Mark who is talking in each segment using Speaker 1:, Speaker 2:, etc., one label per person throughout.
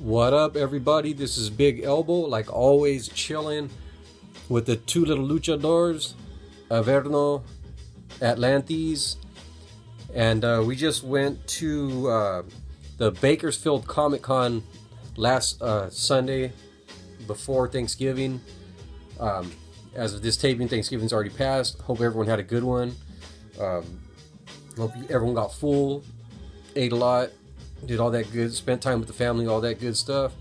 Speaker 1: What up, everybody? This is Big Elbow, like always, chilling with the two little luchadors, Averno, Atlantes, and we just went to the Bakersfield Comic Con last Sunday before Thanksgiving. As of this taping, Thanksgiving's already passed. Hope everyone had a good one. Hope everyone got full, ate a lot, did all that good, spent time with the family, all that good stuff.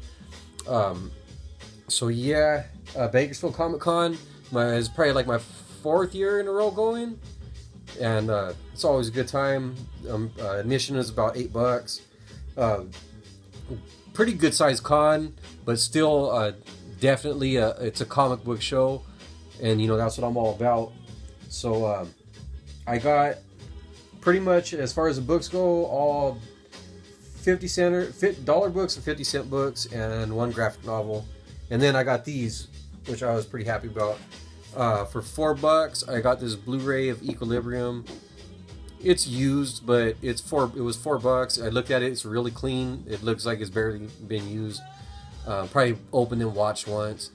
Speaker 1: So yeah, Bakersfield Comic Con is probably like my 4th year in a row going, and it's always a good time. Admission is about $8. Pretty good sized con, but still definitely it's a comic book show, and you know that's what I'm all about. So I got pretty much, as far as the books go, all $50 books and 50-cent books, and one graphic novel. And then I got these, which I was pretty happy about. For $4, I got this Blu Ray of Equilibrium. It's used, but it was $4. I looked at it; it's really clean. It looks like it's barely been used. Probably opened and watched once.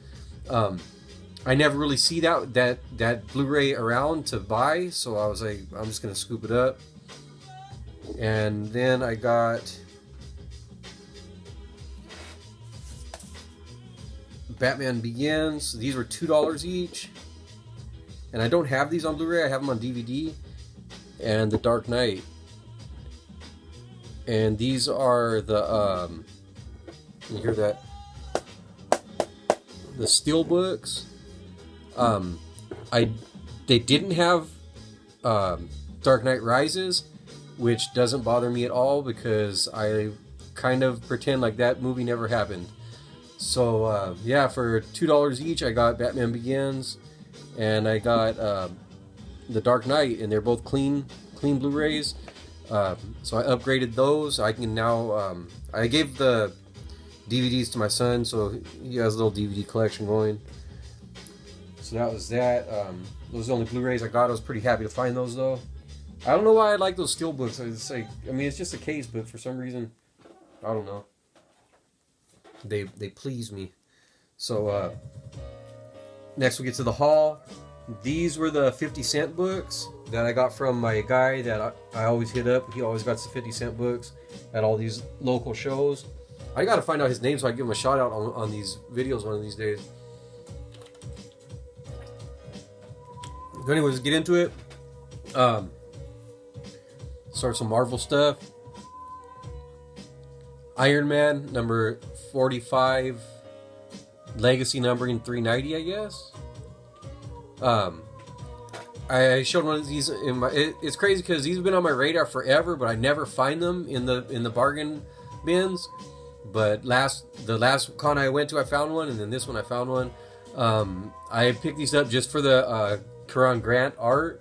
Speaker 1: I never really see that Blu Ray around to buy, so I was like, I'm just gonna scoop it up. And then I got Batman Begins. These were $2 each, and I don't have these on Blu-ray. I have them on DVD. And The Dark Knight. And these are the you hear that? The steel books. They didn't have Dark Knight Rises, which doesn't bother me at all because I kind of pretend like that movie never happened. So yeah, for $2 each, I got Batman Begins, and I got The Dark Knight, and they're both clean Blu-rays. So I upgraded those. I can now. I gave the DVDs to my son, so he has a little DVD collection going. So that was that. Those are the only Blu-rays I got. I was pretty happy to find those, though. I don't know why I like those steel books. It's like, I mean, it's just a case, but for some reason, I don't know. They please me. So next we get to the haul. These were the 50-cent books that I got from my guy that I always hit up. He always got the 50-cent books at all these local shows. I gotta find out his name so I can give him a shout out on these videos one of these days. So anyways, get into it. Start some Marvel stuff. Iron Man number 45, legacy numbering 390, I guess. I showed one of these in my. It's crazy because these have been on my radar forever, but I never find them in the bargain bins. But the last con I went to, I found one, and then this one I found one. I picked these up just for the Karan Grant art.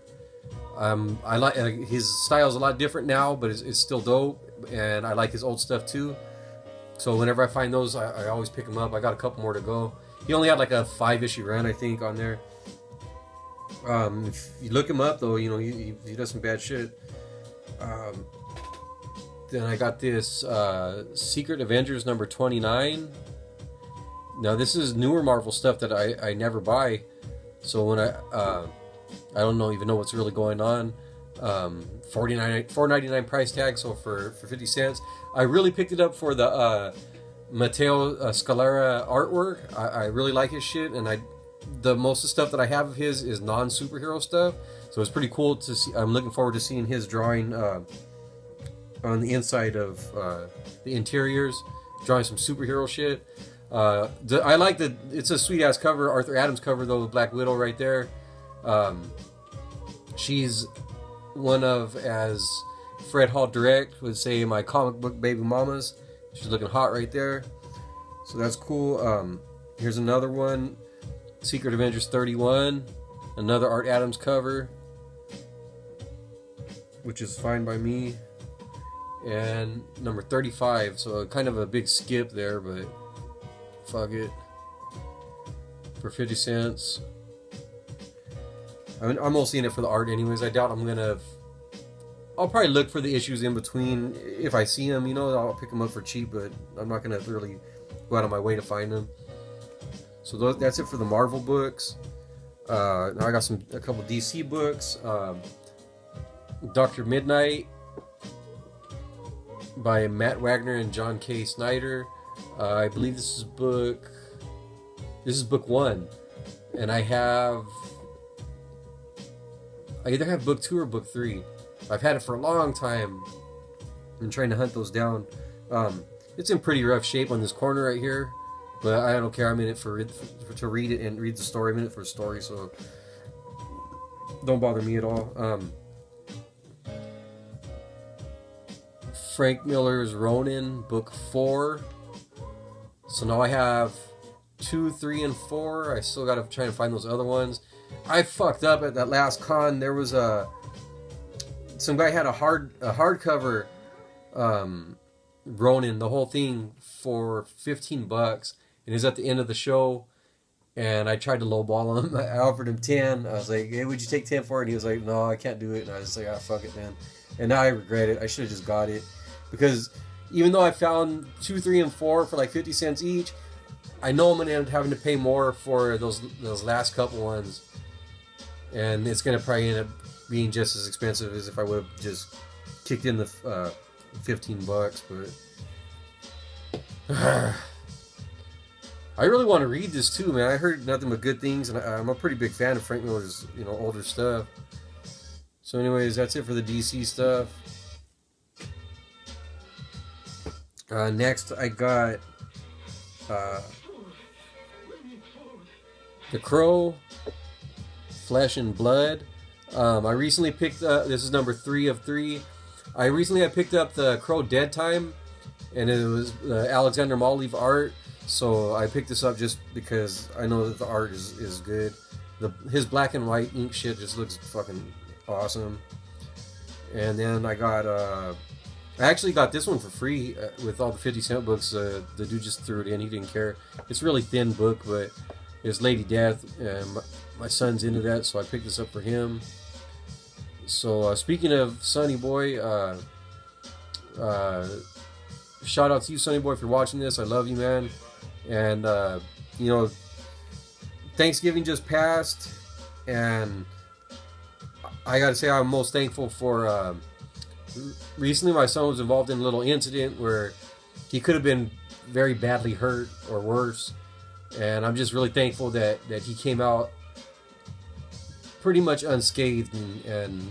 Speaker 1: I like his style's a lot different now, but it's still dope, and I like his old stuff too. So whenever I find those, I always pick them up. I got a couple more to go. He only had like a 5-issue run, I think, on there. If you look him up, though, you know he does some bad shit. Then I got this Secret Avengers number 29. Now this is newer Marvel stuff that I never buy. So when I don't even know what's really going on. $4.99 price tag, so for 50 cents. I really picked it up for the Matteo Scalera artwork. I really like his shit, and the most of the stuff that I have of his is non-superhero stuff, so it's pretty cool to see. I'm looking forward to seeing his drawing on the inside of the interiors, drawing some superhero shit. I like it's a sweet ass cover, Arthur Adams cover though, with Black Widow right there. She's one of, as Fred Hall Direct would say, my comic book baby mamas. She's looking hot right there, so that's cool. Here's another one, Secret Avengers 31, another Art Adams cover, which is fine by me. And number 35, so kind of a big skip there, but fuck it, for 50 cents. I'm mostly in it for the art anyways. I doubt I'll probably look for the issues in between if I see them, I'll pick them up for cheap, but I'm not gonna really go out of my way to find them. So that's it for the Marvel books. Now I got a couple DC books. Dr. Midnight by Matt Wagner and John K. Snyder. I believe this is book 1, and I either have book 2 or book 3. I've had it for a long time. I'm trying to hunt those down. It's in pretty rough shape on this corner right here, but I don't care. I'm in it to read it and read the story. I'm in it for a story, so don't bother me at all. Frank Miller's Ronin, book 4. So now I have 2, 3, and 4. I still gotta try and find those other ones. I fucked up at that last con. There was some guy had a hardcover Ronin, the whole thing, for $15, and he's at the end of the show. And I tried to lowball him. I offered him 10. I was like, "Hey, would you take 10 for it?" And he was like, "No, I can't do it." And I was like, "Ah, fuck it, man." And now I regret it. I should have just got it, because even though I found 2, 3, and 4 for like 50 cents each, I know I'm gonna end up having to pay more for those last couple ones, and it's gonna probably end up being just as expensive as if I would have just kicked in the $15. But I really want to read this too, man. I heard nothing but good things, and I'm a pretty big fan of Frank Miller's, older stuff. So, anyways, that's it for the DC stuff. Next, I got The Crow, Flesh and Blood. I recently picked up, this is number 3 of 3. I recently picked up The Crow Dead Time, and it was Alexander Maliv art. So I picked this up just because I know that the art is good. His black and white ink shit just looks fucking awesome. And then I actually got this one for free with all the 50-cent books. The dude just threw it in. He didn't care. It's a really thin book, but it's Lady Death, and my son's into that, so I picked this up for him. So speaking of Sonny Boy, shout out to you, Sonny Boy, if you're watching this. I love you, man. And Thanksgiving just passed, and I gotta say I'm most thankful for recently my son was involved in a little incident where he could have been very badly hurt or worse, and I'm just really thankful that he came out pretty much unscathed, and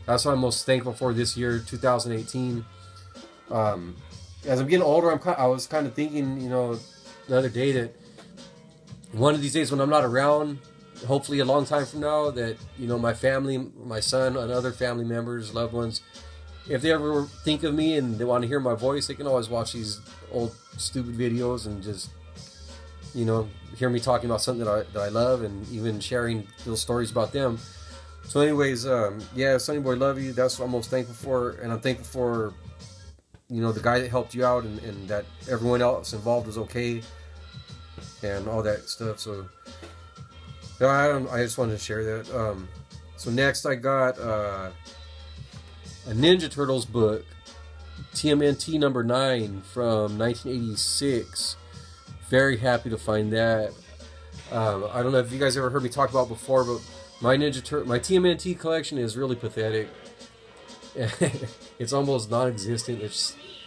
Speaker 1: that's what I'm most thankful for this year, 2018. As I'm getting older, I was kind of thinking, the other day, that one of these days when I'm not around, hopefully a long time from now, that, my family, my son and other family members, loved ones, if they ever think of me and they want to hear my voice, they can always watch these old stupid videos and just, hear me talking about something that I love, and even sharing little stories about them. So anyways, Sonny Boy, love you. That's what I'm most thankful for. And I'm thankful for, the guy that helped you out, and that everyone else involved was okay, and all that stuff. So I just wanted to share that. So next I got a Ninja Turtles book, TMNT number 9 from 1986. Very happy to find that. I don't know if you guys ever heard me talk about before, but my TMNT collection is really pathetic. It's almost non-existent. It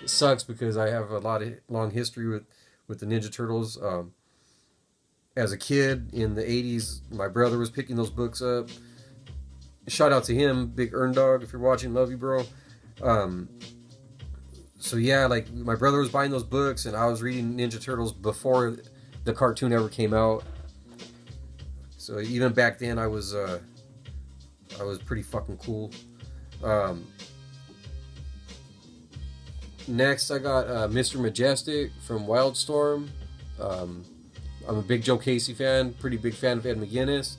Speaker 1: sucks because I have a long history with the Ninja Turtles. As a kid in the 80s, my brother was picking those books up. Shout out to him, Big Earn Dog, if you're watching, love you, bro. So yeah, like, my brother was buying those books, and I was reading Ninja Turtles before the cartoon ever came out. So even back then, I was pretty fucking cool. Next, I got Mr. Majestic from Wildstorm. I'm a big Joe Casey fan, pretty big fan of Ed McGuinness.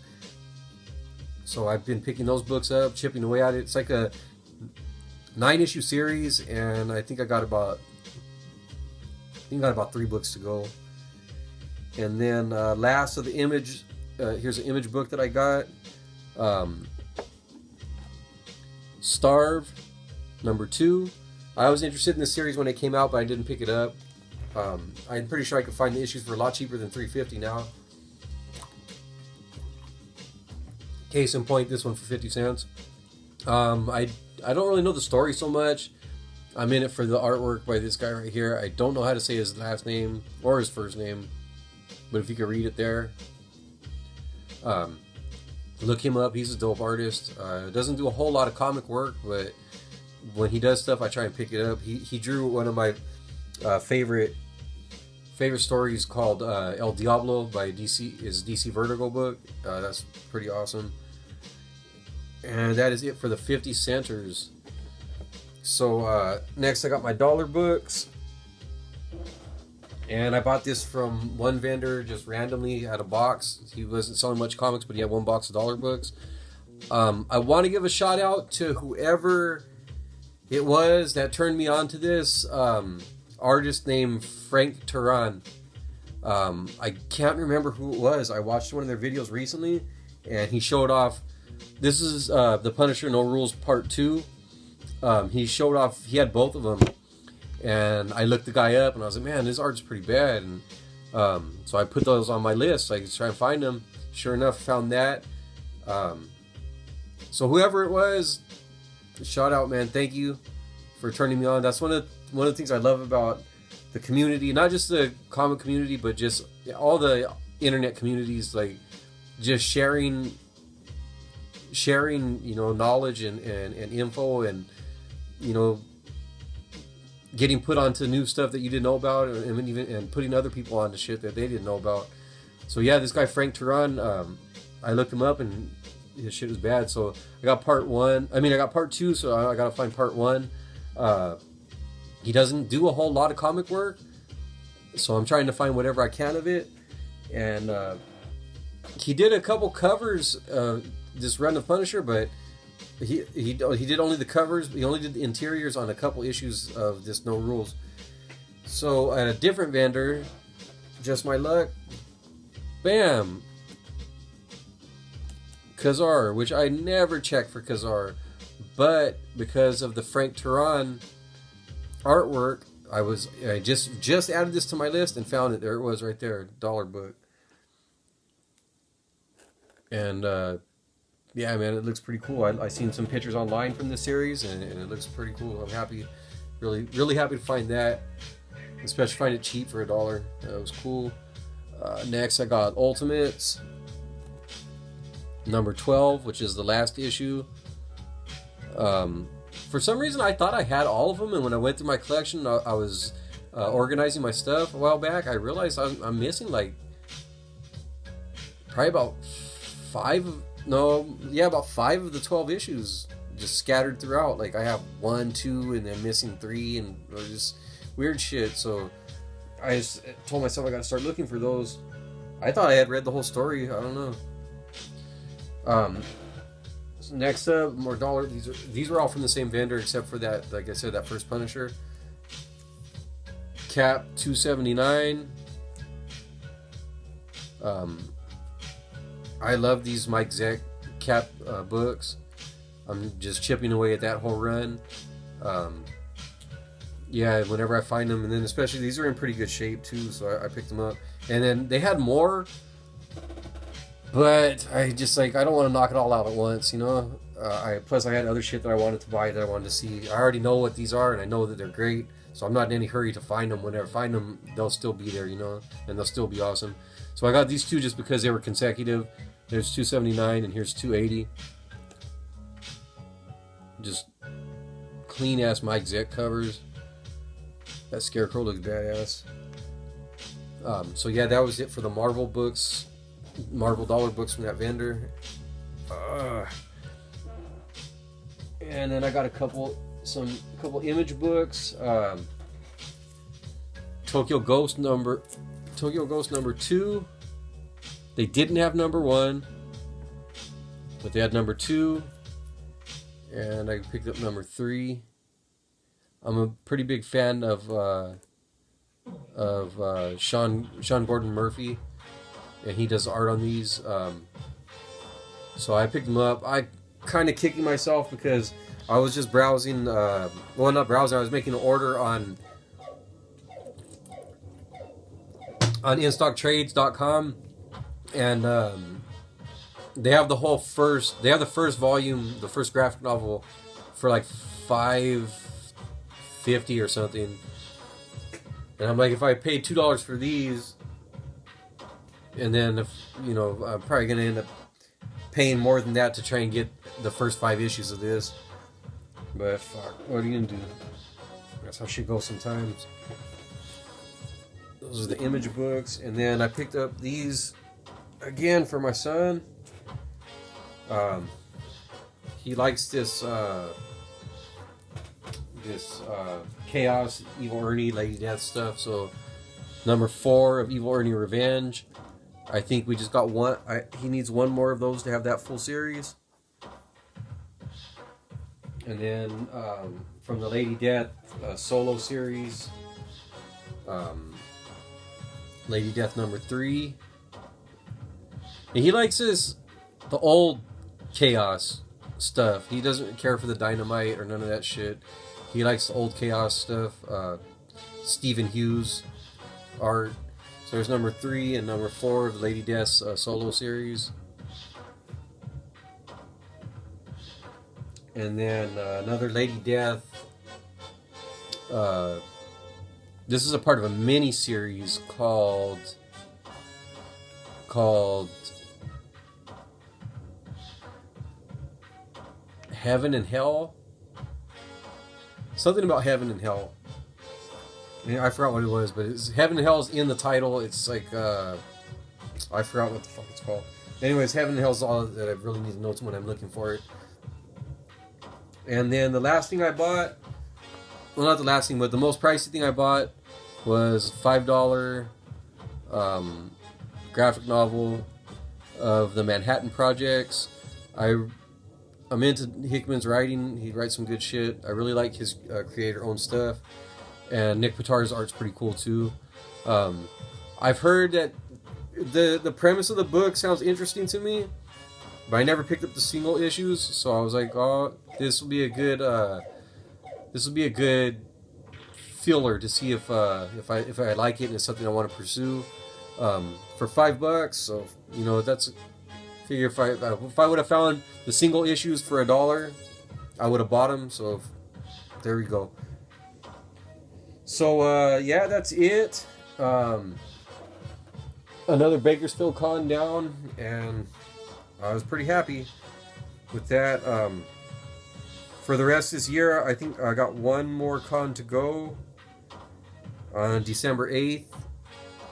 Speaker 1: So I've been picking those books up, chipping away at it. It's like a 9-issue series, and I think I got about 3 books to go. And then last of the Image, here's an Image book that I got. Starve, number 2. I was interested in this series when it came out, but I didn't pick it up. I'm pretty sure I could find the issues for a lot cheaper than $3.50 now. Case in point, this one for 50 cents. I don't really know the story so much. I'm in it for the artwork by this guy right here. I don't know how to say his last name or his first name, but if you can read it there, look him up. He's a dope artist. Doesn't do a whole lot of comic work, but when he does stuff, I try and pick it up. He drew one of my favorite stories called El Diablo by DC, his DC Vertigo book. That's pretty awesome. And that is it for the 50 centers. So next I got my dollar books. And I bought this from one vendor just randomly at a box. He wasn't selling much comics, but he had one box of dollar books. I want to give a shout out to whoever it was that turned me on to this. Artist named Frank Turan. I can't remember who it was. I watched one of their videos recently, and he showed off. This is the Punisher No Rules Part 2. He showed off. He had both of them, and I looked the guy up, and I was like, man, his art's pretty bad. And so I put those on my list. So I could try and find them. Sure enough, found that. So whoever it was, shout out, man. Thank you for turning me on. That's one of the things I love about the community, not just the comic community, but just all the internet communities, like just sharing knowledge and info, and getting put onto new stuff that you didn't know about, and putting other people onto shit that they didn't know about. So yeah, this guy Frank Turan, I looked him up and his shit was bad. So I got part 2, so I gotta find part 1. He doesn't do a whole lot of comic work, so I'm trying to find whatever I can of it. And he did a couple covers this run of Punisher, but he did only the covers. He only did the interiors on a couple issues of this No Rules. So at a different vendor, just my luck, bam, Khazar, which I never checked for Khazar, but because of the Frank Turan artwork, I just added this to my list and found it. There it was right there, dollar book. And yeah, man, it looks pretty cool. I seen some pictures online from this series, and it looks pretty cool. I'm happy, really happy to find that, especially find it cheap for $1. That was cool. Next I got Ultimates number 12, which is the last issue. For some reason, I thought I had all of them, and when I went through my collection, I was organizing my stuff a while back. I realized I'm missing like probably about 5 of the 12 issues just scattered throughout. Like I have 1, 2, and then missing 3, and just weird shit. So I just told myself I gotta start looking for those. I thought I had read the whole story. I don't know. So next up, more dollar. These were all from the same vendor, except for that, like I said, that first Punisher. Cap $2.79. I love these Mike Zeck Cap books. I'm just chipping away at that whole run. Yeah, whenever I find them, and then especially these are in pretty good shape too, so I picked them up. And then they had more, but I just I don't want to knock it all out at once, Plus I had other shit that I wanted to buy, that I wanted to see. I already know what these are, and I know that they're great, so I'm not in any hurry to find them. Whenever I find them, they'll still be there, and they'll still be awesome. So I got these two just because they were consecutive. There's $2.79 and here's $2.80. Just clean ass Mike Zeck covers. That Scarecrow looks badass. So yeah, that was it for the Marvel books, Marvel dollar books from that vendor. And then I got a couple image books. Tokyo Ghost number 2. They didn't have number 1, but they had number 2, and I picked up number 3. I'm a pretty big fan of Sean Gordon Murphy, and he does art on these. So I picked them up. I kind of kicking myself because I was just browsing. Not browsing. I was making an order on on InStockTrades.com, and they have the first volume, the first graphic novel, for like $5.50 or something. And I'm like, if I paid $2 for these, and then if I'm probably gonna end up paying more than that to try and get the first 5 issues of this. But fuck, what are you gonna do? That's how shit goes sometimes. Those are the image books, and then I picked up these again for my son. He likes this Chaos, Evil Ernie, Lady Death stuff. So number 4 of Evil Ernie Revenge. I think we just got one. He needs one more of those to have that full series. And then from the Lady Death solo series, Lady Death number 3. And he likes the old Chaos stuff. He doesn't care for the Dynamite or none of that shit. He likes the old Chaos stuff. Stephen Hughes art. So there's number 3 and number 4 of the Lady Death's solo series. And then another Lady Death. This is a part of a mini series called Heaven and Hell. Something about Heaven and Hell. I forgot what it was, but Heaven and Hell is in the title. It's like I forgot what the fuck it's called. Anyways, Heaven and Hell is all that I really need to know when I'm looking for it. And then the last thing I bought, well, not the last thing, but the most pricey thing I bought was $5 graphic novel of the Manhattan Projects. I'm into Hickman's writing. He writes some good shit. I really like his creator-owned stuff. And Nick Pitar's art's pretty cool too. I've heard that the premise of the book sounds interesting to me, but I never picked up the single issues, so I was like, oh, this will be a good filler to see if I like it and it's something I want to pursue. For $5, so that's figure if I would have found the single issues for $1, I would have bought them. So there we go. So yeah, that's it. Another Bakersfield Con down, and I was pretty happy with that. For the rest of this year, I think I got one more con to go. On December 8th,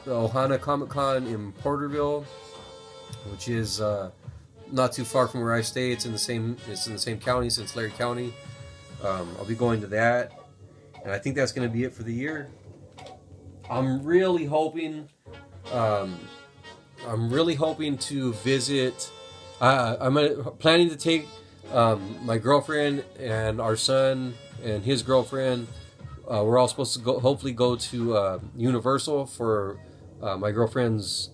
Speaker 1: the Ohana Comic Con in Porterville, which is not too far from where I stay. It's in the same county, since Larry County. I'll be going to that, and I think that's going to be it for the year. I'm really hoping to visit. I'm planning to take my girlfriend and our son and his girlfriend. We're all supposed to hopefully go to Universal for my girlfriend's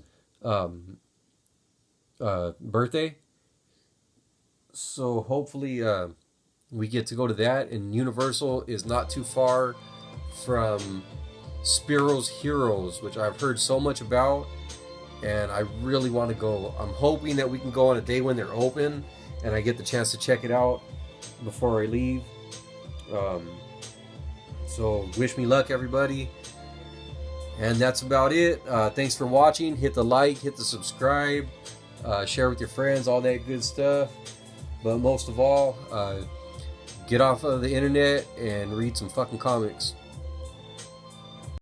Speaker 1: birthday. So hopefully we get to go to that. And Universal is not too far from Spiro's Heroes, which I've heard so much about, and I really want to go. I'm hoping that we can go on a day when they're open and I get the chance to check it out before I leave. So wish me luck, everybody. And that's about it. Thanks for watching. Hit the like, hit the subscribe, share with your friends, all that good stuff. But most of all, get off of the internet and read some fucking comics.